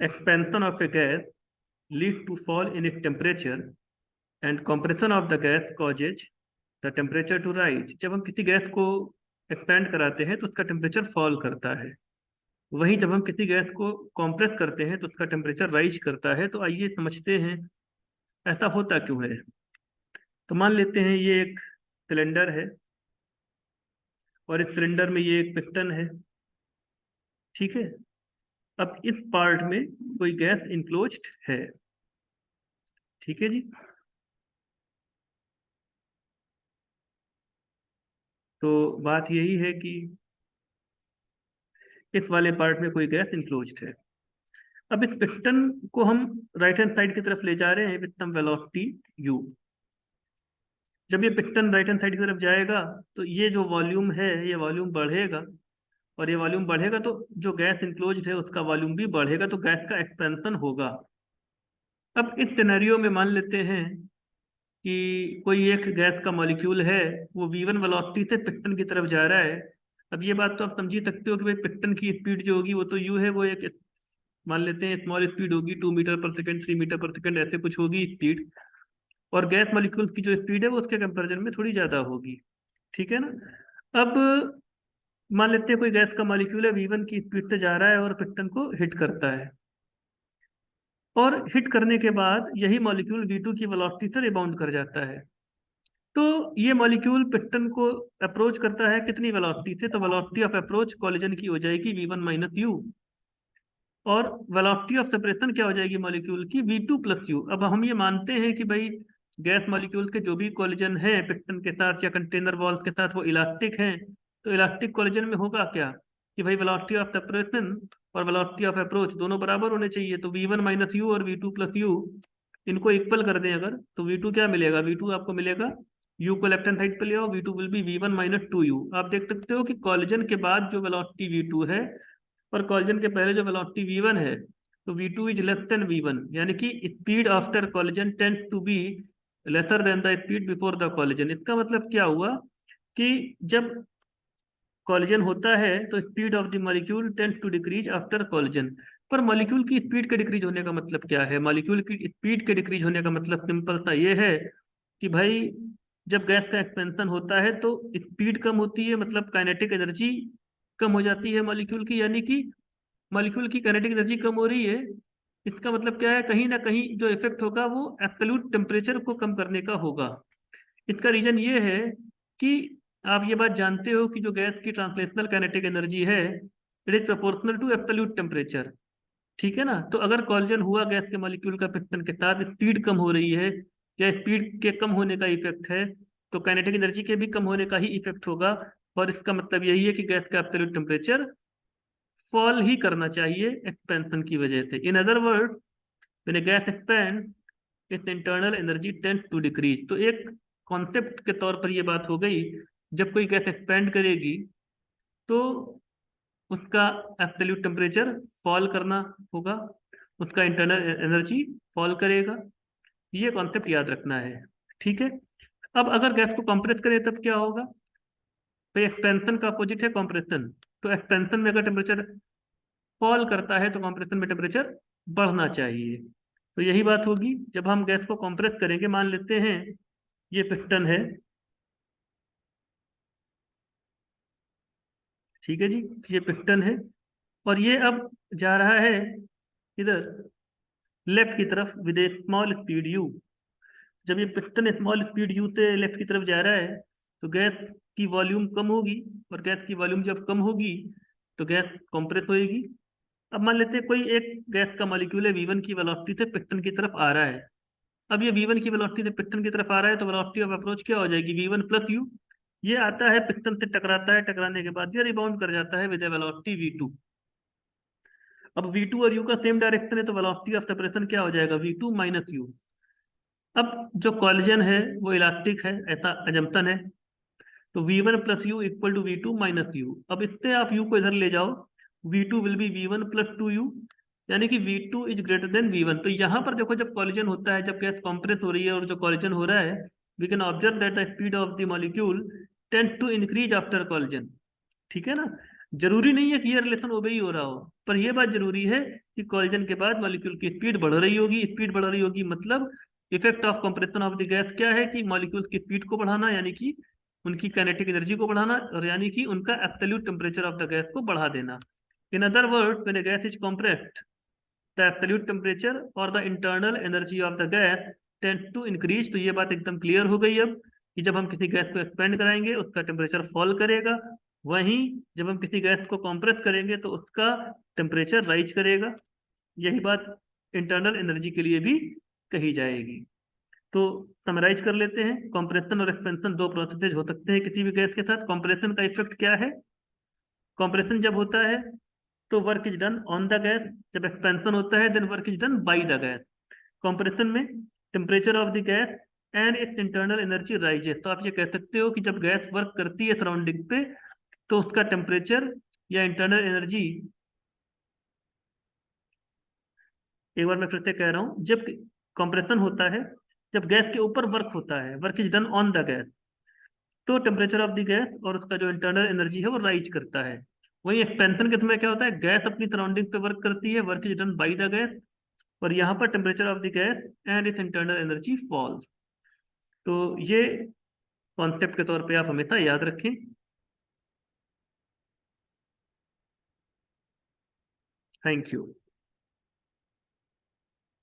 expansion of a gas leads to fall in its temperature and compression of the gas causes the temperature to rise। जब हम किसी gas को expand कराते हैं तो उसका टेम्परेचर फॉल करता है, वहीं जब हम किसी गैस को कॉम्प्रेस करते हैं तो उसका टेम्परेचर राइज करता है। तो आइए समझते हैं ऐसा होता क्यों है। तो मान लेते हैं ये एक सिलेंडर है और इस सिलेंडर में ये एक पिस्टन है, ठीक है। अब इस पार्ट में कोई गैस इनक्लोज्ड है, ठीक है जी। तो बात यही है कि इस वाले पार्ट में कोई गैस इनक्लोज्ड है। अब इस पिस्टन को हम राइट हैंड साइड की तरफ ले जा रहे हैं विद सम वेलोसिटी u। जब ये पिस्टन राइट हैंड साइड की तरफ जाएगा तो ये जो वॉल्यूम है ये वॉल्यूम बढ़ेगा, और ये वॉल्यूम बढ़ेगा तो जो गैस इनक्लोज्ड है उसका वॉल्यूम भी बढ़ेगा, तो गैस का एक्सपेंशन होगा। अब इस सिनेरियो में मान लेते हैं कि कोई एक गैस का मॉलिक्यूल है, वो v1 वेलोसिटी से पिस्टन की तरफ जा रहा है। अब ये बात तो आप समझ ही सकते हो कि भाई पिस्टन की स्पीड जो होगी वो तो u है, वो एक मान लेते हैं स्मॉल स्पीड होगी, 2 मीटर पर सेकंड, 3 मीटर पर सेकंड, ऐसे कुछ होगी स्पीड। और गैस मॉलिक्यूल की जो स्पीड है वो उसके कंपेरिजन में थोड़ी ज्यादा होगी, ठीक है ना। अब मान लेते हैं कोई गैस का मॉलिक्यूल है, v1 की स्पीड से जा रहा है और पिस्टन को हिट करता है, और हिट करने के बाद यही मॉलिक्यूल v2 की वेलोसिटी से रिबाउंड कर जाता है। तो ये मॉलिक्यूल पिस्टन को अप्रोच करता है कितनी वेलोसिटी से, तो वेलोसिटी ऑफ अप्रोच कॉलिजन की हो जाएगी v1 माइनस यू, और वेलोसिटी ऑफ सेपरेशन क्या हो जाएगी मॉलिक्यूल की, v2 प्लस यू। अब हम ये मानते हैं कि भाई गैस मॉलिक्यूल के जो भी कॉलिजन है पिस्टन के साथ या कंटेनर वॉल्स के साथ वो इलास्टिक हैं। तो इलास्टिक कॉलिजन में होगा क्या कि भाई वेलोसिटी ऑफ सेपरेशन और वेलोसिटी ऑफ अप्रोच दोनों बराबर होने चाहिए। तो v1 माइनस यू और v2 प्लस यू इनको इक्वल कर दें अगर, तो v2 क्या मिलेगा, v2 आपको मिलेगा, u को लेफ्ट हैंड साइड पे ले आओ, v2 will be v1 minus 2u। आप देख सकते हो कि कॉलिजन के बाद जो वेलोसिटी v2 है और कॉलिजन के पहले जो वेलोसिटी v1 है, तो v2 is less than v1, यानी कि speed after collision tends to be lesser than the speed before the collision. इसका मतलब क्या हुआ कि जब कॉलिजन होता है तो speed of the molecule tends to decrease after collision. पर मॉलिक्यूल की स्पीड के डिक्रीज होने का मतलब क्या है, मॉलिक्यूल की स्पीड के डिक्रीज होने का मतलब सिंपल सा ये है कि भाई जब गैस का एक्सपेंशन होता है तो स्पीड कम होती है, मतलब काइनेटिक एनर्जी कम हो जाती है मॉलिक्यूल की, यानी कि मॉलिक्यूल की काइनेटिक एनर्जी कम हो रही है। इसका मतलब क्या है, कहीं ना कहीं जो इफेक्ट होगा वो एब्सोल्यूट टेम्परेचर को कम करने का होगा। इसका रीजन ये है कि आप ये बात जानते हो कि जो गैस की ट्रांसलेशनल काइनेटिक एनर्जी है it is proportional to absolute temperature, ठीक है ना। तो अगर कॉलिजन हुआ गैस के मॉलिक्यूल का पिस्टन के साथ, स्पीड कम हो रही है या स्पीड के कम होने का इफेक्ट है, तो काइनेटिक एनर्जी के भी कम होने का ही इफेक्ट होगा। और इसका मतलब यही है कि गैस का एब्सोल्यूट टेम्परेचर फॉल ही करना चाहिए एक्सपेंशन की वजह से। In other word when a gas expand its internal energy tends to decrease. तो एक कॉन्सेप्ट के तौर पर ये बात हो गई, जब कोई गैस एक्सपेंड करेगी तो उसका एब्सोल्यूट टेम्परेचर फॉल करना होगा, उसका इंटरनल एनर्जी फॉल करेगा। ये कॉन्सेप्ट याद रखना है, ठीक है। अब अगर गैस को कंप्रेस करें तब क्या होगा, तो एक्सपेंशन का अपोजिट है कंप्रेशन। तो एक्सपेंशन में अगर टेम्परेचर फॉल करता है तो कंप्रेशन में टेम्परेचर बढ़ना चाहिए। तो यही बात होगी जब हम गैस को कंप्रेस करेंगे। मान लेते हैं ये पिस्टन है, ठीक है जी, ये पिस्टन है और ये अब जा रहा है इधर लेफ्ट की तरफ with A small speed you. जब ये पिस्टन स्मॉल स्पीड यू से लेफ्ट की तरफ जा रहा है तो गैस की वॉल्यूम कम होगी, और गैस की वॉल्यूम जब कम होगी तो गैस कंप्रेस होएगी। अब मान लेते हैं कोई एक गैस का मॉलिक्यूल है, v1 की वेलोसिटी से पिस्टन की तरफ आ रहा है। अब ये v1 की वेलोसिटी से पिस्टन की तरफ आ रहा है तो वेलोसिटी ऑफ अप्रोच क्या हो जाएगी, v1 प्लस यू। ये आता है पिस्टन से टकराता है, टकराने के बाद ये रिबाउंड कर जाता है विद ए वेलोसिटी v2। अब v2 और u का सेम डायरेक्शन है तो वेलोसिटी ऑफ सेपरेशन क्या हो जाएगा, v2 माइनस यू। अब जो कॉलिजन है वो इलास्टिक है, ऐसा अजम्पशन है, तो v1 plus u equal to v2 minus u. अब इससे आप u को इधर ले जाओ, v2 will be v1 plus 2u, यानी कि v2 is greater than v1। तो यहाँ पर देखो जब कॉलिजन होता है, जब गैस कॉम्प्रेस हो रही है और जो कॉलिजन हो रहा है, we can observe that the speed of the molecule tend to increase after collision, ठीक है ना। जरूरी नहीं है कि ये रिलेशन ओबे ही हो रहा हो, पर यह बात जरूरी है कि कॉलिजन के बाद मॉलिक्यूल की स्पीड बढ़ रही होगी। स्पीड बढ़ रही होगी मतलब effect of compression of the gas क्या है कि मॉलिक्यूल्स की स्पीड को बढ़ाना, यानी कि उनकी काइनेटिक एनर्जी को बढ़ाना, और यानी कि उनका absolute temperature of the gas को बढ़ा देना। In other words, when a gas is compressed, the absolute temperature or the internal energy of the gas tends to increase। तो ये बात एकदम क्लियर हो गई अब कि जब हम किसी गैस को एक्सपेंड कराएंगे उसका टेम्परेचर फॉल करेगा, वहीं जब हम किसी गैस को कॉम्प्रेस करेंगे तो उसका टेम्परेचर राइज करेगा। यही बात इंटरनल एनर्जी के लिए भी कही जाएगी। तो समराइज कर लेते हैं, कॉम्प्रेशन और एक्सपेंशन दो प्रोसेसेज हो सकते हैं किसी भी गैस के साथ। कॉम्प्रेशन का इफेक्ट क्या है? कॉम्प्रेशन जब होता है तो work is done on the gas, जब एक्सपेंशन होता है then work is done by the gas. Compression में temperature of the gas and its internal energy rises. तो आप ये कह सकते हो कि जब गैस वर्क करती है सराउंडिंग पे तो उसका टेम्परेचर या इंटरनल एनर्जी, एक बार मैं फिर से कह रहा हूं, जब कंप्रेशन होता है, जब गैस के ऊपर वर्क होता है, work is done on the gas, तो टेम्परेचर ऑफ द गैस और उसका जो इंटरनल एनर्जी है वो राइज करता है। वही एक्सपेंशन के समय क्या होता है, गैस अपनी सराउंडिंग पे वर्क करती है, work is done by the gas, और यहाँ पर temperature of the gas and its internal energy falls. तो ये कॉन्सेप्ट के तौर पे आप हमेशा याद रखें। Thank you.